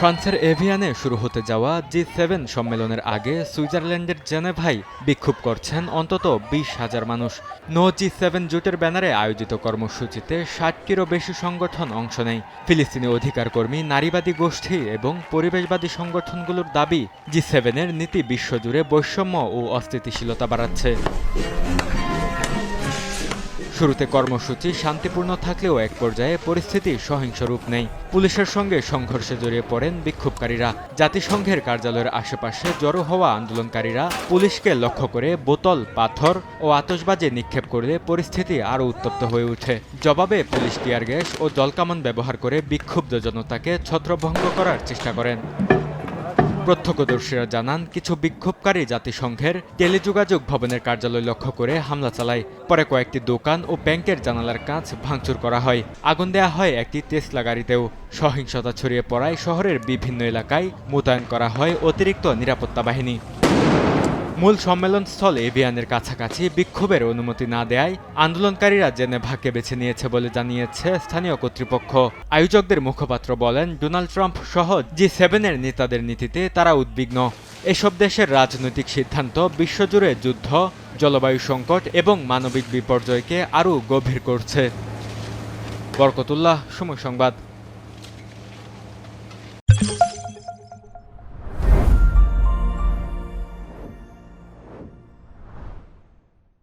ফ্রান্সের এভিয়ানে শুরু হতে যাওয়া জি7 সম্মেলনের আগে সুইজারল্যান্ডের জেনেভায় বিক্ষোভ করছেন অন্তত ২০,০০০ মানুষ। নো জি7 জোটের ব্যানারে আয়োজিত কর্মসূচিতে ৬০টিরও বেশি সংগঠন অংশ নেয়। ফিলিস্তিনি অধিকারকর্মী, নারীবাদী গোষ্ঠী এবং পরিবেশবাদী সংগঠনগুলোর দাবি, জি7-এর নীতি বিশ্বজুড়ে বৈষম্য ও অস্থিতিশীলতা বাড়াচ্ছে। শুরুতে কর্মসূচি শান্তিপূর্ণ থাকলেও এক পর্যায়ে পরিস্থিতি সহিংস রূপ নেয়। পুলিশের সঙ্গে সংঘর্ষে জড়িয়ে পড়েন বিক্ষোভকারীরা। জাতিসংঘের কার্যালয়ের আশেপাশে জড়ো হওয়া আন্দোলনকারীরা পুলিশকে লক্ষ্য করে বোতল, পাথর ও আতশবাজি নিক্ষেপ করলে পরিস্থিতি আরও উত্তপ্ত হয়ে ওঠে। জবাবে পুলিশ টিয়ার গ্যাস ও জলকামান ব্যবহার করে বিক্ষুব্ধ জনতাকে ছত্রভঙ্গ করার চেষ্টা করেন। প্রত্যক্ষদর্শীরা জানান, কিছু বিক্ষোভকারী জাতিসংঘের টেলিযোগাযোগ ভবনের কার্যালয় লক্ষ্য করে হামলা চালায়। পরে কয়েকটি দোকান ও ব্যাংকের জানালার কাঁচ ভাঙচুর করা হয়। আগুন দেয়া হয় একটি টেসলা গাড়িতেও। সহিংসতা ছড়িয়ে পড়ায় শহরের বিভিন্ন এলাকায় মোতায়েন করা হয় অতিরিক্ত নিরাপত্তা বাহিনী। মূল সম্মেলনস্থল এভিয়ানের কাছাকাছি বিক্ষোভের অনুমতি না দেয়ায় আন্দোলনকারীরা জেনেভাকে বেছে নিয়েছে বলে জানিয়েছে স্থানীয় কর্তৃপক্ষ। আয়োজকদের মুখপাত্র বলেন, ডোনাল্ড ট্রাম্প সহ জি7-এর নেতাদের নীতিতে তারা উদ্বিগ্ন। এসব দেশের রাজনৈতিক সিদ্ধান্ত বিশ্বজুড়ে যুদ্ধ, জলবায়ু সংকট এবং মানবিক বিপর্যয়কে আরও গভীর করছে। বরকতুল্লাহ, সময় সংবাদ।